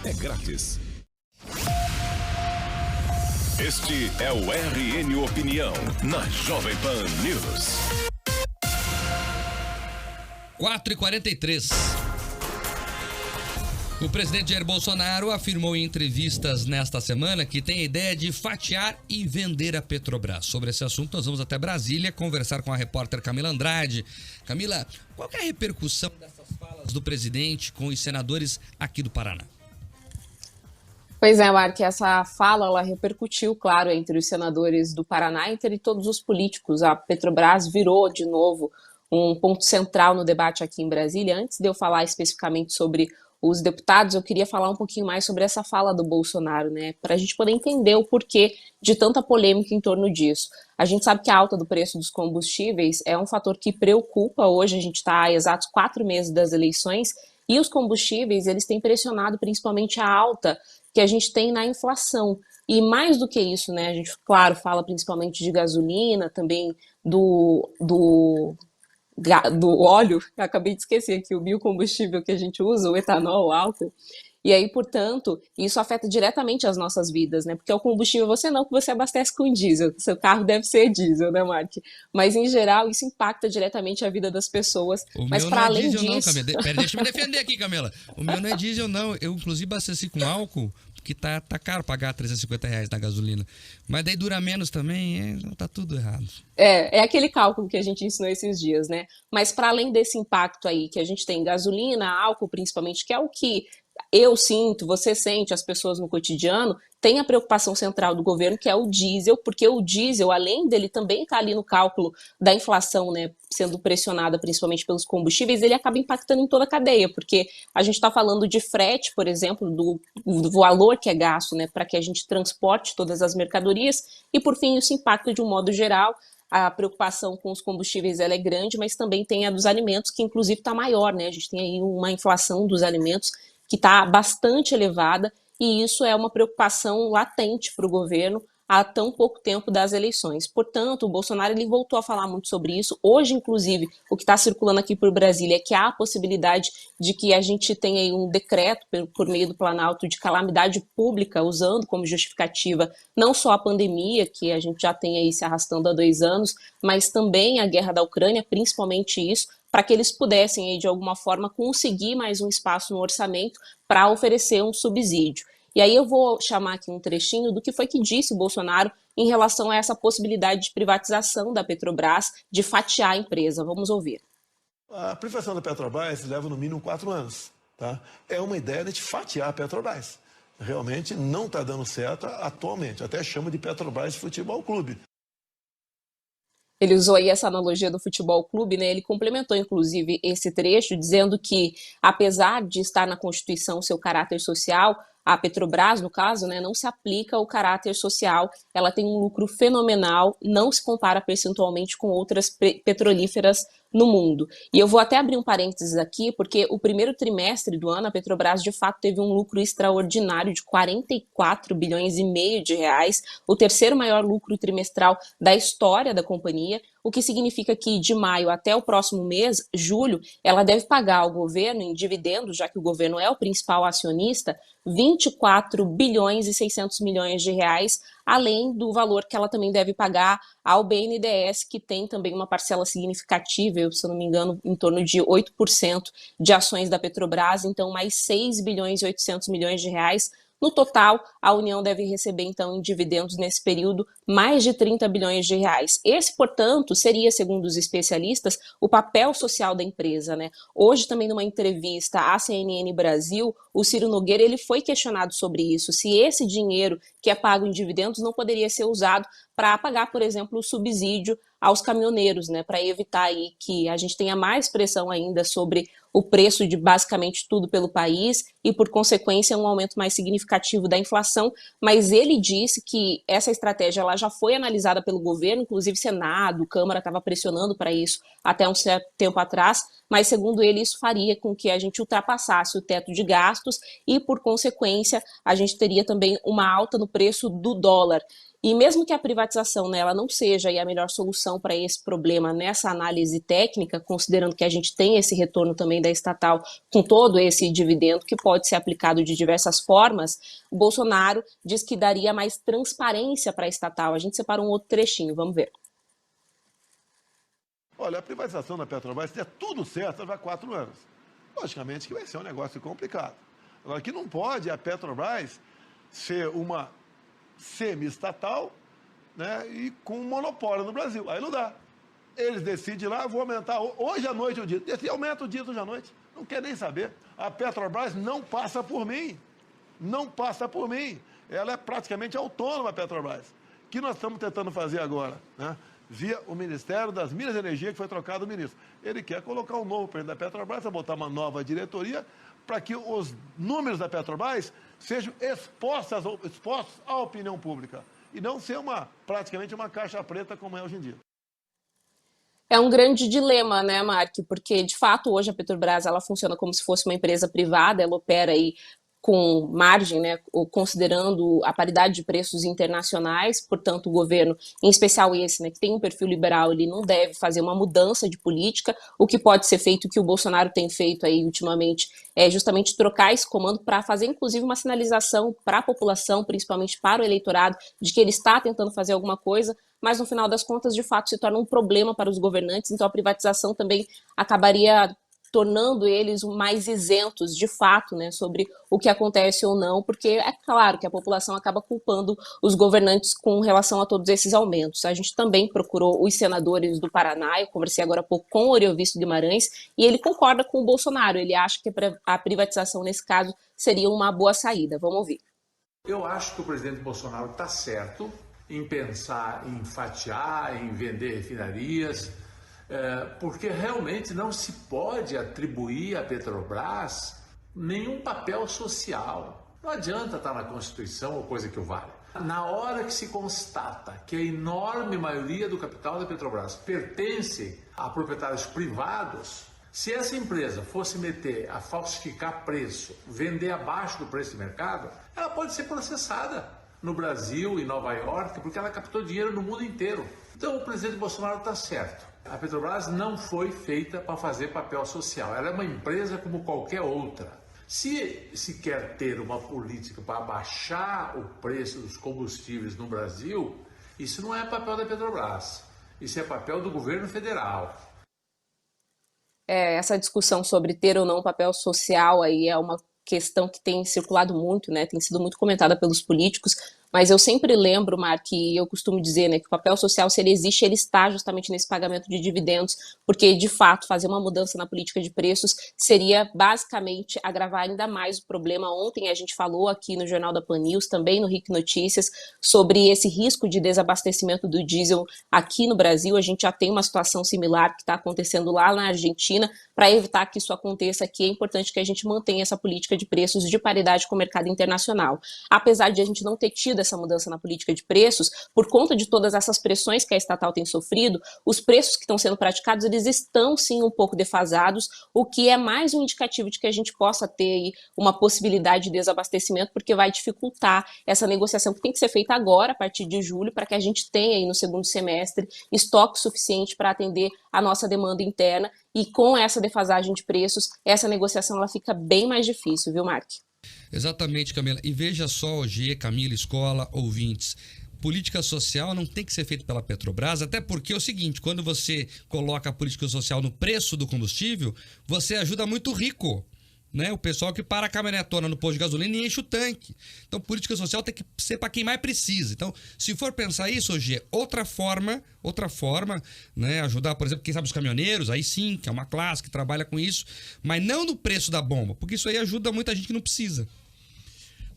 é grátis. Este é o RN Opinião, na Jovem Pan News. 4h43. O presidente Jair Bolsonaro afirmou em entrevistas nesta semana que tem a ideia de fatiar e vender a Petrobras. Sobre esse assunto, nós vamos até Brasília conversar com a repórter Camila Andrade. Camila, qual é a repercussão dessas falas do presidente com os senadores aqui do Paraná? Pois é, Mark, essa fala ela repercutiu, claro, entre os senadores do Paraná e entre todos os políticos. A Petrobras virou, de novo, um ponto central no debate aqui em Brasília. Antes de eu falar especificamente sobre os deputados, eu queria falar um pouquinho mais sobre essa fala do Bolsonaro, né, para a gente poder entender o porquê de tanta polêmica em torno disso. A gente sabe que a alta do preço dos combustíveis é um fator que preocupa. Hoje a gente está a exatos 4 meses das eleições e os combustíveis, eles têm pressionado principalmente a alta que a gente tem na inflação. E mais do que isso, né, a gente, claro, fala principalmente de gasolina, também do óleo, eu acabei de esquecer aqui, o biocombustível que a gente usa, o etanol, o álcool. E aí, portanto, isso afeta diretamente as nossas vidas, né? Porque o combustível você não, que você abastece com diesel. Seu carro deve ser diesel, né, Mark? Mas, em geral, isso impacta diretamente a vida das pessoas. Mas, para além disso... Não, Camila. Pera, deixa eu me defender aqui, Camila. O meu não é diesel, não. Eu, inclusive, abasteci com álcool, porque tá caro pagar R$350 na gasolina. Mas daí dura menos também, tá tudo errado. É aquele cálculo que a gente ensinou esses dias, né? Mas, para além desse impacto aí que a gente tem em gasolina, álcool, principalmente, que é o que eu sinto, você sente, as pessoas no cotidiano, tem a preocupação central do governo, que é o diesel, porque o diesel, além dele também estar ali no cálculo da inflação, né, sendo pressionada principalmente pelos combustíveis, ele acaba impactando em toda a cadeia, porque a gente está falando de frete, por exemplo, do valor que é gasto, né, para que a gente transporte todas as mercadorias, e por fim isso impacta de um modo geral. A preocupação com os combustíveis ela é grande, mas também tem a dos alimentos, que inclusive está maior, né, a gente tem aí uma inflação dos alimentos que está bastante elevada, e isso é uma preocupação latente para o governo há tão pouco tempo das eleições. Portanto, o Bolsonaro ele voltou a falar muito sobre isso. Hoje, inclusive, o que está circulando aqui por Brasília é que há a possibilidade de que a gente tenha aí um decreto por meio do Planalto de calamidade pública, usando como justificativa não só a pandemia, que a gente já tem aí se arrastando há 2 anos, mas também a guerra da Ucrânia, principalmente isso, para que eles pudessem, aí, de alguma forma, conseguir mais um espaço no orçamento para oferecer um subsídio. E aí eu vou chamar aqui um trechinho do que foi que disse o Bolsonaro em relação a essa possibilidade de privatização da Petrobras, de fatiar a empresa. Vamos ouvir. A privatização da Petrobras leva no mínimo 4 anos. Tá? É uma ideia de fatiar a Petrobras. Realmente não está dando certo atualmente. Até chama de Petrobras Futebol Clube. Ele usou aí essa analogia do futebol clube, né? Ele complementou, inclusive, esse trecho, dizendo que, apesar de estar na Constituição o seu caráter social, a Petrobras, no caso, né, não se aplica o caráter social, ela tem um lucro fenomenal, não se compara percentualmente com outras petrolíferas no mundo. E eu vou até abrir um parênteses aqui, porque o primeiro trimestre do ano, a Petrobras, de fato, teve um lucro extraordinário de 44 bilhões e meio de reais, o terceiro maior lucro trimestral da história da companhia, o que significa que de maio até o próximo mês, julho, ela deve pagar ao governo em dividendos, já que o governo é o principal acionista, 24 bilhões e 600 milhões de reais, além do valor que ela também deve pagar ao BNDES, que tem também uma parcela significativa, se eu não me engano, em torno de 8% de ações da Petrobras, então mais 6 bilhões e 800 milhões de reais. No total, a União deve receber, então, em dividendos nesse período, mais de 30 bilhões de reais. Esse, portanto, seria, segundo os especialistas, o papel social da empresa, né? Hoje, também numa entrevista à CNN Brasil, o Ciro Nogueira ele foi questionado sobre isso, se esse dinheiro que é pago em dividendos não poderia ser usado para pagar, por exemplo, o subsídio aos caminhoneiros, né, para evitar aí que a gente tenha mais pressão ainda sobre o preço de basicamente tudo pelo país e, por consequência, um aumento mais significativo da inflação, mas ele disse que essa estratégia ela já foi analisada pelo governo, inclusive Senado, Câmara estava pressionando para isso até um certo tempo atrás, mas segundo ele isso faria com que a gente ultrapassasse o teto de gastos e, por consequência, a gente teria também uma alta no preço do dólar. E mesmo que a privatização, né, ela não seja aí a melhor solução para esse problema nessa análise técnica, considerando que a gente tem esse retorno também também da estatal com todo esse dividendo que pode ser aplicado de diversas formas, o Bolsonaro diz que daria mais transparência para a estatal. A gente separou um outro trechinho, vamos ver. Olha, a privatização da Petrobras, se der tudo certo, vai 4 anos. Logicamente que vai ser um negócio complicado. Agora, que não pode a Petrobras ser uma semi-estatal, né, e com um monopólio no Brasil. Aí não dá. Eles decidem lá, vou aumentar hoje à noite o dito. Aumenta o dito hoje à noite. Não quer nem saber. A Petrobras não passa por mim. Não passa por mim. Ela é praticamente autônoma, a Petrobras. O que nós estamos tentando fazer agora, né? Via o Ministério das Minas e Energia, que foi trocado o ministro. Ele quer colocar um novo presidente da Petrobras, vai botar uma nova diretoria, para que os números da Petrobras sejam expostos à opinião pública. E não ser praticamente uma caixa preta como é hoje em dia. É um grande dilema, né, Mark? Porque, de fato, hoje a Petrobras ela funciona como se fosse uma empresa privada, ela opera aí com margem, né, considerando a paridade de preços internacionais, portanto o governo, em especial esse, né, que tem um perfil liberal, ele não deve fazer uma mudança de política. O que pode ser feito, o que o Bolsonaro tem feito aí ultimamente, é justamente trocar esse comando para fazer inclusive uma sinalização para a população, principalmente para o eleitorado, de que ele está tentando fazer alguma coisa, mas no final das contas, de fato, se torna um problema para os governantes, então a privatização também acabaria tornando eles mais isentos, de fato, né, sobre o que acontece ou não, porque é claro que a população acaba culpando os governantes com relação a todos esses aumentos. A gente também procurou os senadores do Paraná, eu conversei agora há pouco com o Oriovisto Guimarães, e ele concorda com o Bolsonaro, ele acha que a privatização, nesse caso, seria uma boa saída. Vamos ouvir. Eu acho que o presidente Bolsonaro está certo em pensar em fatiar, em vender refinarias, porque realmente não se pode atribuir à Petrobras nenhum papel social. Não adianta estar na Constituição ou coisa que o valha. Na hora que se constata que a enorme maioria do capital da Petrobras pertence a proprietários privados, se essa empresa fosse meter a falsificar preço, vender abaixo do preço de mercado, ela pode ser processada no Brasil e Nova York, porque ela captou dinheiro no mundo inteiro. Então o presidente Bolsonaro está certo. A Petrobras não foi feita para fazer papel social. Ela é uma empresa como qualquer outra. Se se quer ter uma política para abaixar o preço dos combustíveis no Brasil, isso não é papel da Petrobras. Isso é papel do governo federal. Essa discussão sobre ter ou não papel social aí é uma questão que tem circulado muito, né? Tem sido muito comentada pelos políticos, mas eu sempre lembro, Mark, que eu costumo dizer, né, que o papel social, se ele existe, ele está justamente nesse pagamento de dividendos, porque, de fato, fazer uma mudança na política de preços seria, basicamente, agravar ainda mais o problema. Ontem a gente falou aqui no Jornal da Pan News, também no RIC Notícias, sobre esse risco de desabastecimento do diesel aqui no Brasil. A gente já tem uma situação similar que está acontecendo lá na Argentina. Para evitar que isso aconteça aqui, é importante que a gente mantenha essa política de preços de paridade com o mercado internacional. Apesar de a gente não ter tido essa mudança na política de preços, por conta de todas essas pressões que a estatal tem sofrido, os preços que estão sendo praticados, eles estão sim um pouco defasados, o que é mais um indicativo de que a gente possa ter aí uma possibilidade de desabastecimento, porque vai dificultar essa negociação que tem que ser feita agora, a partir de julho, para que a gente tenha aí no segundo semestre estoque suficiente para atender a nossa demanda interna, e com essa defasagem de preços, essa negociação ela fica bem mais difícil, viu, Mark? Exatamente, Camila. E veja só, G, Camila, escola, ouvintes, política social não tem que ser feita pela Petrobras, até porque é o seguinte, quando você coloca a política social no preço do combustível, você ajuda muito o rico, né? O pessoal que para a caminhonetona no posto de gasolina e enche o tanque. Então, política social tem que ser para quem mais precisa. Então, se for pensar isso, hoje outra forma, né? Ajudar, por exemplo, quem sabe os caminhoneiros, aí sim, que é uma classe que trabalha com isso, mas não no preço da bomba, porque isso aí ajuda muita gente que não precisa.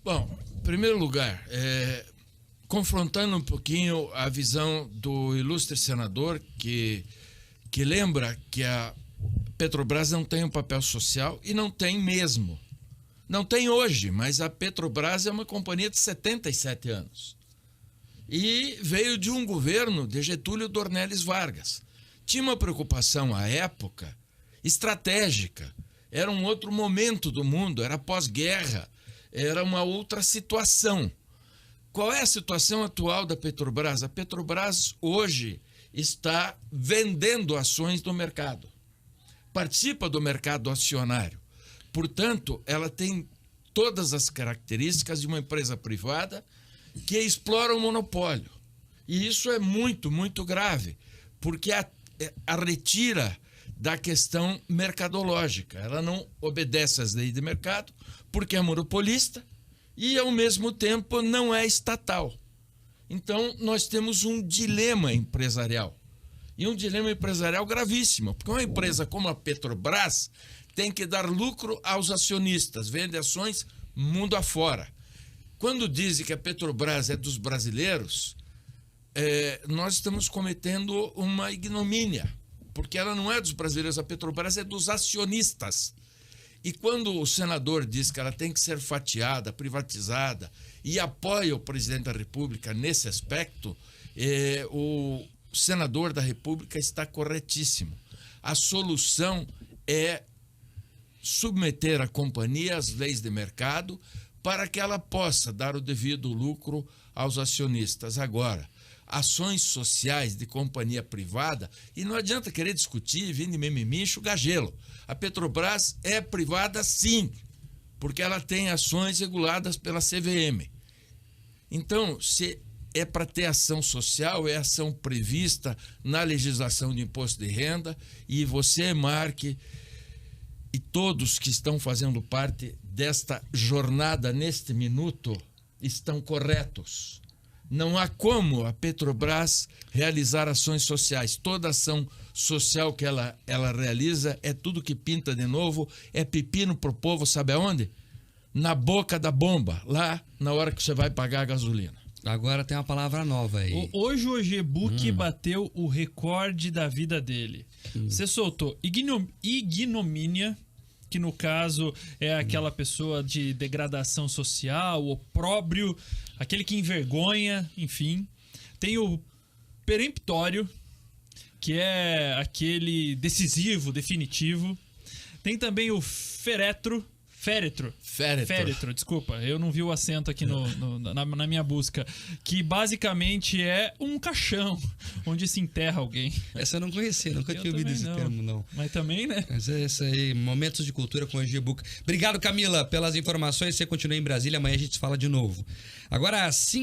Bom, em primeiro lugar, confrontando um pouquinho a visão do ilustre senador que lembra que a Petrobras não tem um papel social, e não tem mesmo. Não tem hoje, mas a Petrobras é uma companhia de 77 anos. E veio de um governo de Getúlio Dornelles Vargas. Tinha uma preocupação à época estratégica. Era um outro momento do mundo, era pós-guerra, era uma outra situação. Qual é a situação atual da Petrobras? A Petrobras hoje está vendendo ações no mercado. participa do mercado acionário. Portanto, ela tem todas as características de uma empresa privada que explora o monopólio. E isso é muito, muito grave, porque a retira da questão mercadológica. Ela não obedece às leis de mercado, porque é monopolista e, ao mesmo tempo, não é estatal. Então, nós temos um dilema empresarial. E um dilema empresarial gravíssimo, porque uma empresa como a Petrobras tem que dar lucro aos acionistas, vende ações mundo afora. Quando dizem que a Petrobras é dos brasileiros, nós estamos cometendo uma ignomínia, porque ela não é dos brasileiros, a Petrobras é dos acionistas. E quando o senador diz que ela tem que ser fatiada, privatizada, e apoia o presidente da República nesse aspecto, o senador da República está corretíssimo. A solução é submeter a companhia às leis de mercado para que ela possa dar o devido lucro aos acionistas. Agora, ações sociais de companhia privada, e não adianta querer discutir, vir de mimimi, enxugar gelo. A Petrobras é privada sim, porque ela tem ações reguladas pela CVM. Então, se é para ter ação social, é ação prevista na legislação de imposto de renda, e você, Marque, e todos que estão fazendo parte desta jornada neste minuto estão corretos. Não há como a Petrobras realizar ações sociais. Toda ação social que ela realiza é tudo que pinta de novo, é pepino pro povo, sabe aonde? Na boca da bomba, lá na hora que você vai pagar a gasolina. Agora tem uma palavra nova aí. Hoje o Ogebook bateu o recorde da vida dele. Você soltou ignomínia, que no caso é aquela pessoa de degradação social, opróbrio, aquele que envergonha, enfim. Tem o peremptório, que é aquele decisivo, definitivo. Tem também o féretro, desculpa, eu não vi o acento aqui na minha busca, que basicamente é um caixão onde se enterra alguém. Essa eu não conhecia, nunca tinha ouvido esse termo, não. Mas também, né? Mas é isso aí, momentos de cultura com o Ogebook. Obrigado, Camila, pelas informações. Você continua em Brasília, amanhã a gente se fala de novo. Agora, às 5